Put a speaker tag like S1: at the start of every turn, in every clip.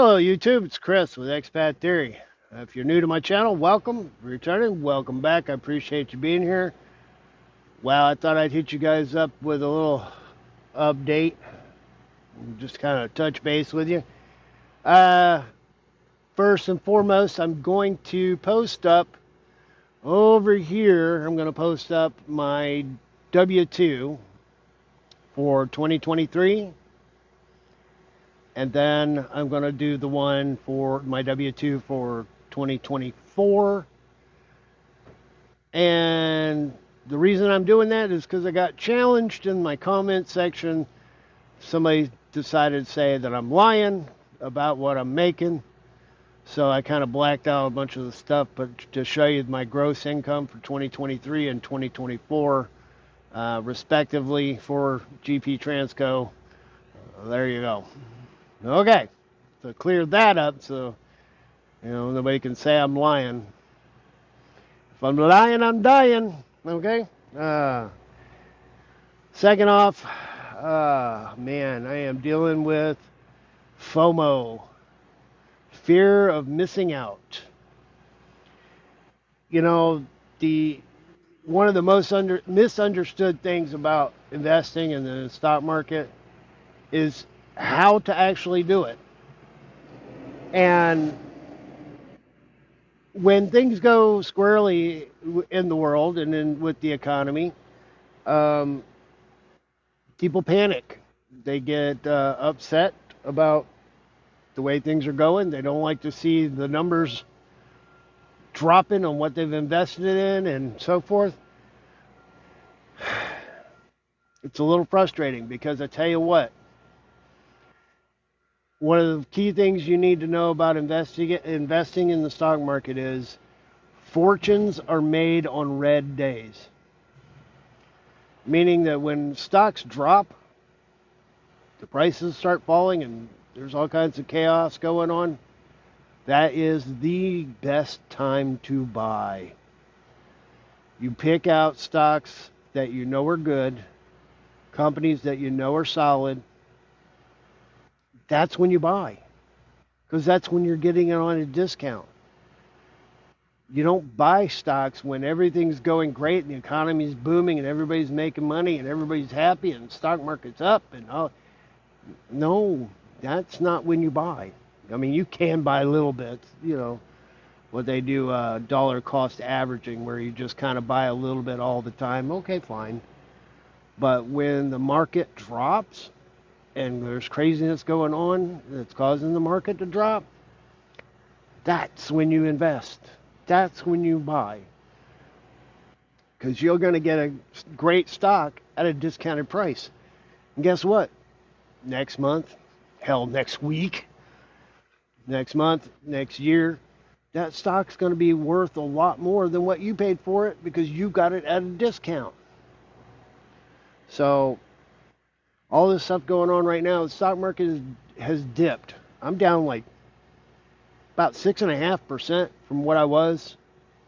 S1: Hello YouTube, it's Chris with Expat Theory. If you're new to my channel, welcome. Returning, welcome back. I appreciate you being here. Wow, I thought I'd hit you guys up with a little update. Just kind of touch base with you. Uh, First and foremost, I'm going to post up over here. I'm going to post up my W-2 for 2023. And then I'm going to do the one for my W-2 for 2024. And the reason I'm doing that is because I got challenged in my comment section. Somebody decided to say that I'm lying about what I'm making. So I kind of blacked out a bunch of the stuff, but to show you my gross income for 2023 and 2024, respectively, for GP Transco. There you go. Okay, so clear that up so nobody can say I'm lying. If I'm lying, I'm dying. Okay. Second off, man, I am dealing with FOMO, fear of missing out. You know, the one of the most misunderstood things about investing in the stock market is how to actually do it. And when things go squarely in the world and with the economy, um, people panic. They get upset about the way things are going. They don't like to see the numbers dropping on what they've invested in and so forth. It's a little frustrating because I tell you what, one of the key things you need to know about investing in the stock market is fortunes are made on red days. Meaning that when stocks drop, the prices start falling and there's all kinds of chaos going on. That is the best time to buy. You pick out stocks that you know are good, companies that you know are solid. That's when you buy, because that's when you're getting it on a discount. You don't buy stocks when everything's going great and the economy's booming and everybody's making money and everybody's happy and the stock market's up and all. No, that's not when you buy. I mean, you can buy little bits, what they do, dollar cost averaging, where you just kind of buy a little bit all the time. Okay, fine. But when the market drops and there's craziness going on that's causing the market to drop, that's when you invest. That's when you buy. Because you're going to get a great stock at a discounted price. And guess what? Next month, hell, next week, next month, next year, that stock's going to be worth a lot more than what you paid for it because you got it at a discount. So all this stuff going on right now, the stock market has dipped. I'm down like about 6.5% from what I was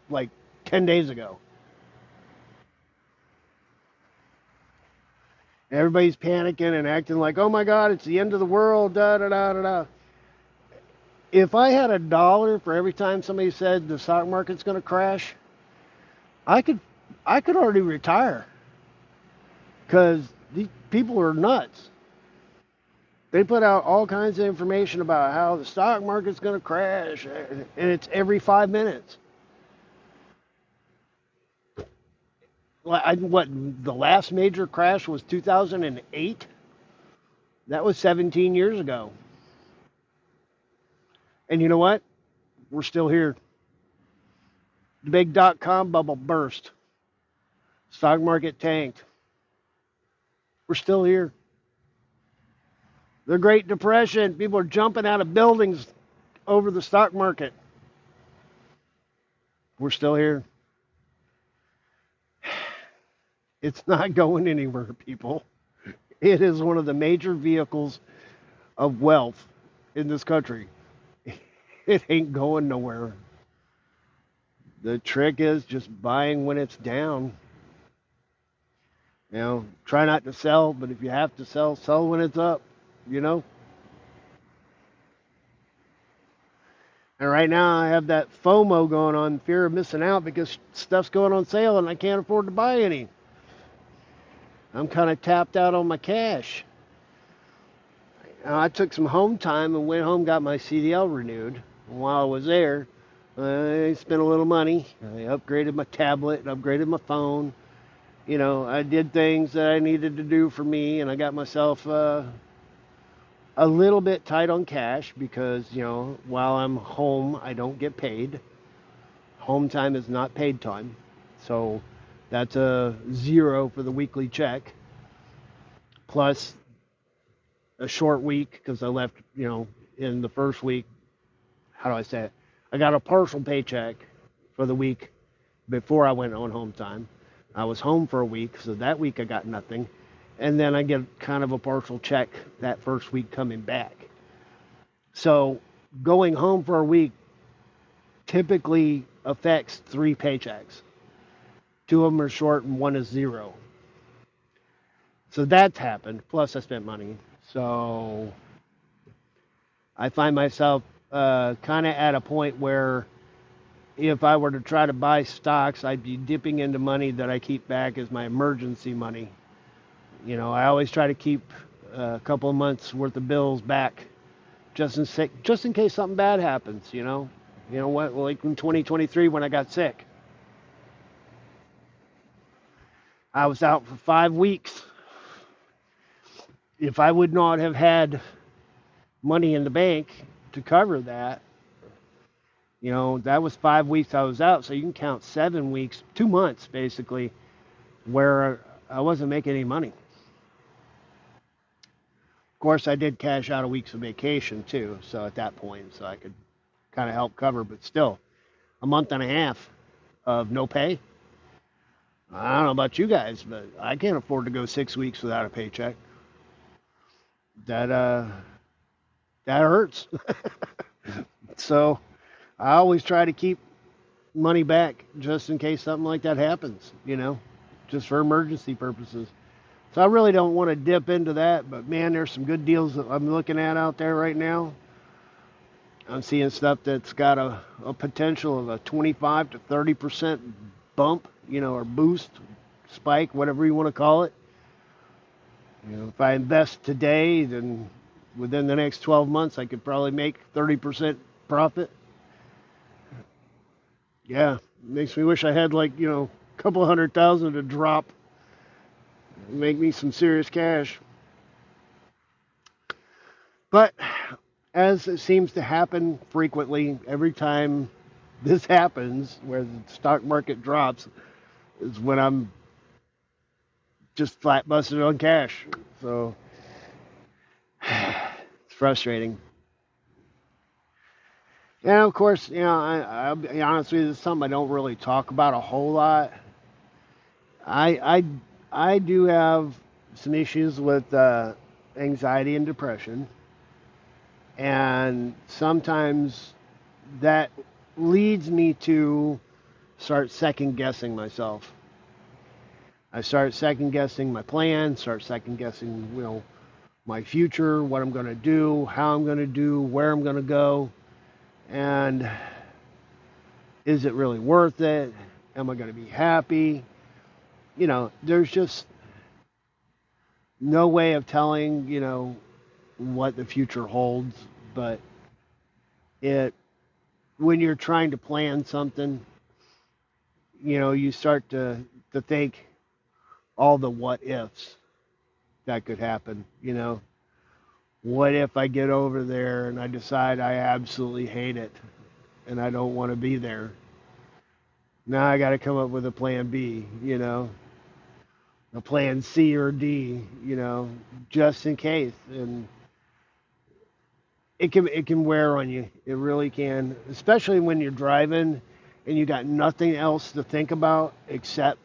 S1: like 10 days ago. Everybody's panicking and acting like, oh my God, it's the end of the world, da da da da da. If I had $1 for every time somebody said the stock market's going to crash, I could already retire because these people are nuts. They put out all kinds of information about how the stock market's going to crash, and it's every 5 minutes. What the last major crash was 2008? That was 17 years ago. And you know what? We're still here. The big .com bubble burst. Stock market tanked. We're still here. The Great Depression, people are jumping out of buildings over the stock market. We're still here. It's not going anywhere, people. It is one of the major vehicles of wealth in this country. It ain't going nowhere. The trick is just buying when it's down. Try not to sell, but if you have to sell, sell when it's up, you know? And right now I have that FOMO going on, fear of missing out because stuff's going on sale and I can't afford to buy any. I'm kind of tapped out on my cash. I took some home time and went home, got my CDL renewed. While I was there, I spent a little money. I upgraded my tablet, upgraded my phone. You know, I did things that I needed to do for me, and I got myself a little bit tight on cash because, you know, while I'm home, I don't get paid. Home time is not paid time. So that's a zero for the weekly check, plus a short week because I left, you know, in the first week. How do I say it? I got a partial paycheck for the week before I went on home time. I was home for a week, so that week I got nothing. And then I get kind of a partial check that first week coming back. So going home for a week typically affects three paychecks. Two of them are short and one is zero. So that's happened. Plus, I spent money. So I find myself kind of at a point where if I were to try to buy stocks, I'd be dipping into money that I keep back as my emergency money. You know, I always try to keep a couple of months worth of bills back just in case something bad happens. You know what? Like in 2023 when I got sick, I was out for 5 weeks. If I would not have had money in the bank to cover that, you know, that was 5 weeks I was out. So you can count 7 weeks, 2 months basically, where I wasn't making any money. Of course, I did cash out a week's of vacation too. So at that point, so I could kind of help cover, but still, a month and a half of no pay. I don't know about you guys, but I can't afford to go 6 weeks without a paycheck. That that hurts. So I always try to keep money back just in case something like that happens, you know, just for emergency purposes. So I really don't want to dip into that, but man, there's some good deals that I'm looking at out there right now. I'm seeing stuff that's got a potential of a 25 to 30% bump, you know, or boost, spike, whatever you want to call it. You know, if I invest today, then within the next 12 months, I could probably make 30% profit. Yeah, makes me wish I had like, you know, a couple 100,000 to drop, make me some serious cash. But as it seems to happen frequently, every time this happens, where the stock market drops, is when I'm just flat busted on cash. So it's frustrating. And of course, you know, I'll be honest with you, this is something I don't really talk about a whole lot. I I do have some issues with anxiety and depression, and sometimes that leads me to start second guessing myself. I start second guessing my plan, start second guessing, you know, my future, what I'm going to do, how I'm going to do, where I'm going to go, and is it really worth it? Am I going to be happy? You know, there's just no way of telling, you know, what the future holds, but it when you're trying to plan something, you know, you start to think all the what ifs that could happen, you know. What if I get over there and I decide I absolutely hate it and I don't want to be there? Now I got to come up with a plan B, you know, a plan C or D, you know, just in case. And it can wear on you. It really can, especially when you're driving and you got nothing else to think about except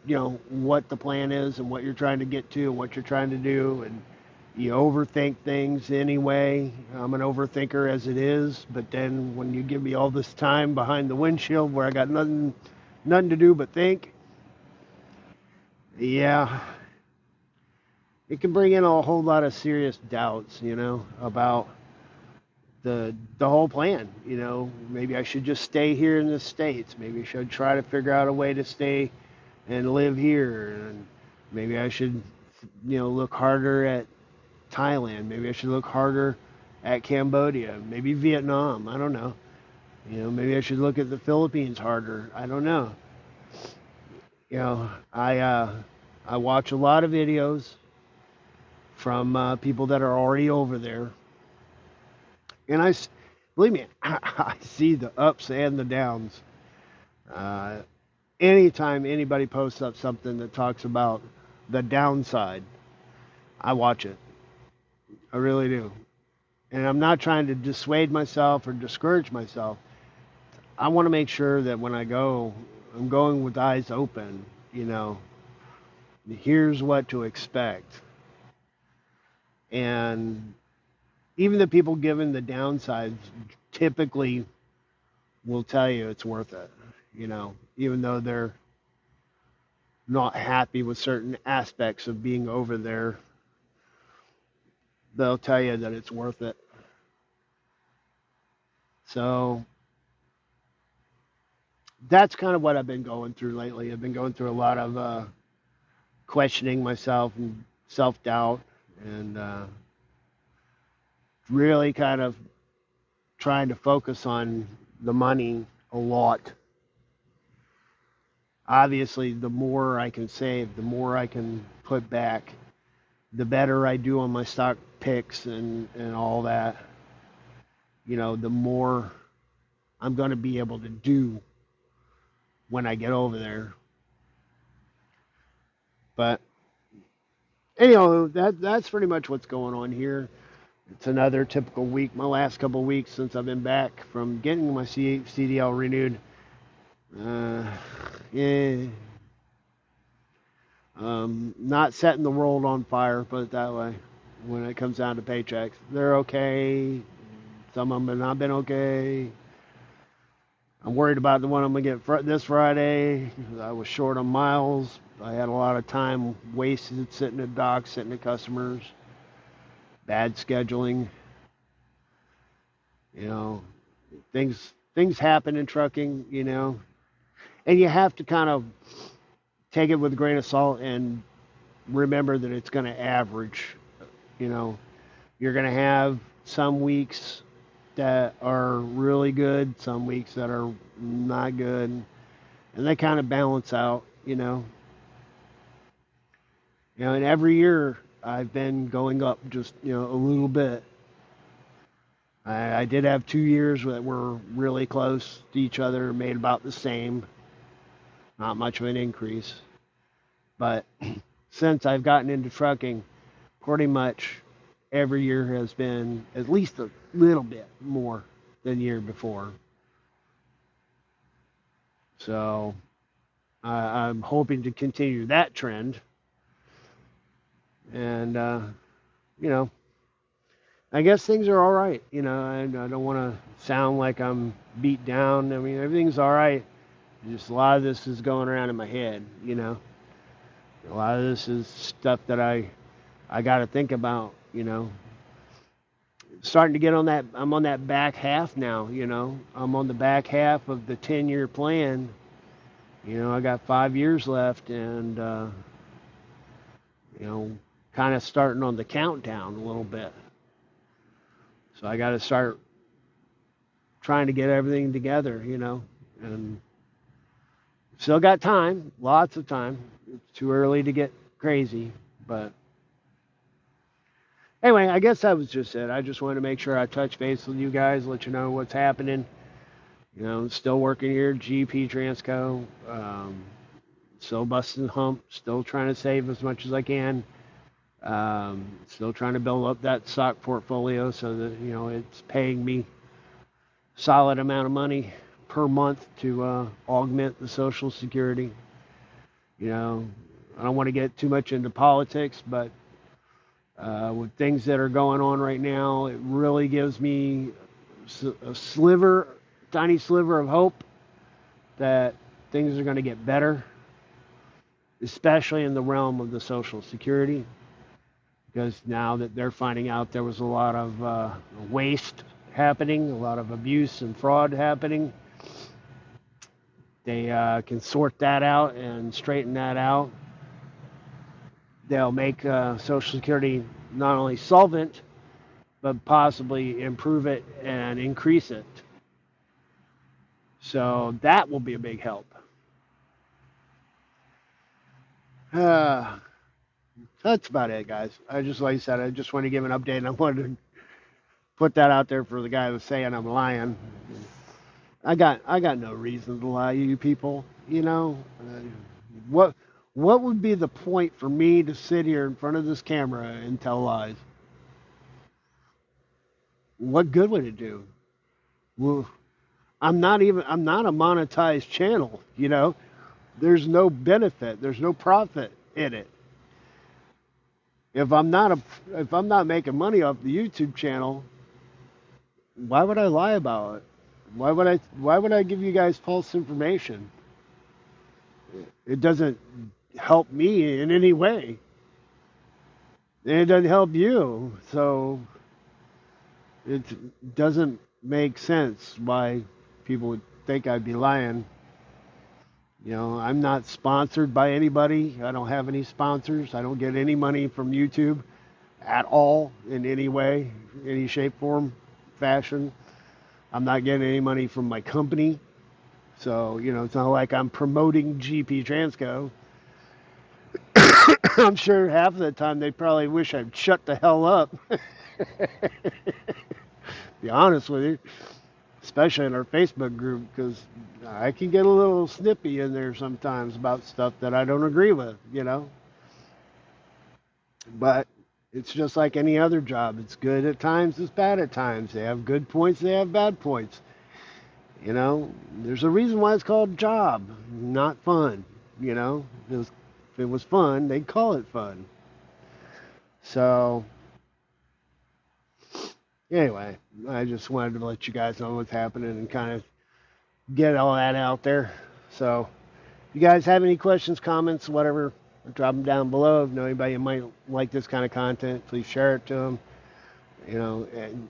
S1: you know what the plan is and what you're trying to get to and what you're trying to do, and you overthink things anyway. I'm an overthinker as it is, but then when you give me all this time behind the windshield where I got nothing to do but think, yeah, it can bring in a whole lot of serious doubts, you know, about the whole plan. You know, maybe I should just stay here in the States. Maybe I should try to figure out a way to stay and live here. And maybe I should, look harder at Thailand. Maybe I should look harder at Cambodia. Maybe Vietnam. I don't know. Maybe I should look at the Philippines harder. I don't know. I watch a lot of videos from people that are already over there, and believe me, I see the ups and the downs. Uh, Anytime anybody posts up something that talks about the downside, I watch it. I really do. And I'm not trying to dissuade myself or discourage myself. I want to make sure that when I go, I'm going with eyes open. Here's what to expect. And even the people given the downsides typically will tell you it's worth it. Even though they're not happy with certain aspects of being over there, they'll tell you that it's worth it. So that's kind of what I've been going through lately. I've been going through a lot of questioning myself and self doubt, and really kind of trying to focus on the money a lot. Obviously, the more I can save, the more I can put back, the better I do on my stock picks and all that, the more I'm going to be able to do when I get over there. But anyhow, that's pretty much what's going on here. It's another typical week. My last couple of weeks since I've been back from getting my CDL renewed. Yeah, not setting the world on fire, put it that way. When it comes down to paychecks, they're okay. Some of them have not been okay. I'm worried about the one I'm gonna get this Friday. I was short on miles. I had a lot of time wasted sitting at docks, sitting at customers. Bad scheduling. You know, things happen in trucking. And you have to kind of take it with a grain of salt and remember that it's going to average. You're going to have some weeks that are really good, some weeks that are not good, and they kind of balance out. And every year I've been going up just a little bit. I did have 2 years that were really close to each other, made about the same, not much of an increase. But since I've gotten into trucking, pretty much every year has been at least a little bit more than the year before. So I'm hoping to continue that trend. And, I guess things are all right. I don't want to sound like I'm beat down. I mean, everything's all right. Just a lot of this is going around in my head. A lot of this is stuff that I got to think about. Starting to get on that. I'm on that back half now. I'm on the back half of the 10-year plan. I got 5 years left, and kind of starting on the countdown a little bit. So I got to start trying to get everything together, and still got time, lots of time. It's too early to get crazy, but anyway, I guess that was just it. I just wanted to make sure I touch base with you guys, let you know what's happening. Still working here, GP Transco, still busting hump, still trying to save as much as I can. Still trying to build up that stock portfolio so that it's paying me solid amount of money per month to augment the Social Security. I don't want to get too much into politics, but with things that are going on right now, it really gives me a tiny sliver of hope that things are going to get better, especially in the realm of the Social Security. Because now that they're finding out there was a lot of waste happening, a lot of abuse and fraud happening. They can sort that out and straighten that out. They'll make Social Security not only solvent, but possibly improve it and increase it. So that will be a big help. Uh, that's about it, guys. Like I said, I just want to give an update, and I wanted to put that out there for the guy who's saying I'm lying. I got no reason to lie to you people. What what would be the point for me to sit here in front of this camera and tell lies? What good would it do? Well, I'm not a monetized channel. There's no benefit. There's no profit in it. If I'm not a if I'm not making money off the YouTube channel, why would I lie about it? Why would I give you guys false information? It doesn't help me in any way. And it doesn't help you. So it doesn't make sense why people would think I'd be lying. I'm not sponsored by anybody. I don't have any sponsors. I don't get any money from YouTube at all in any way, any shape, form, fashion. I'm not getting any money from my company. So, it's not like I'm promoting GP Transco. I'm sure half of the time they probably wish I'd shut the hell up. Be honest with you, especially in our Facebook group, because I can get a little snippy in there sometimes about stuff that I don't agree with. But it's just like any other job. It's good at times, it's bad at times. They have good points, they have bad points. There's a reason why it's called job, not fun. If it was fun, they'd call it fun. So, anyway, I just wanted to let you guys know what's happening and kind of get all that out there. So, if you guys have any questions, comments, whatever, drop them down below. If you know anybody who might like this kind of content, please share it to them. And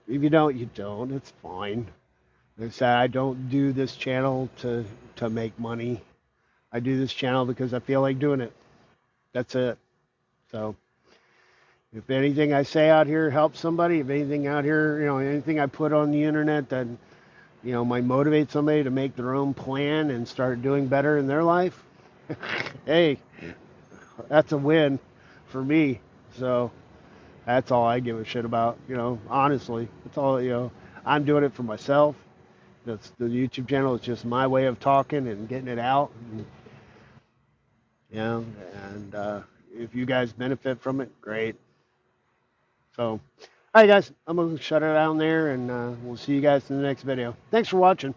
S1: if you don't, you don't. It's fine. Like I said, I don't do this channel to make money. I do this channel because I feel like doing it. That's it. So, if anything I say out here helps somebody, if anything out here, anything I put on the internet that, might motivate somebody to make their own plan and start doing better in their life, hey, that's a win for me. So that's all I give a shit about, honestly. That's all, I'm doing it for myself. That's the YouTube channel. It's just my way of talking and getting it out. And if you guys benefit from it, great. So, all right, guys, I'm going to shut it down there, and we'll see you guys in the next video. Thanks for watching.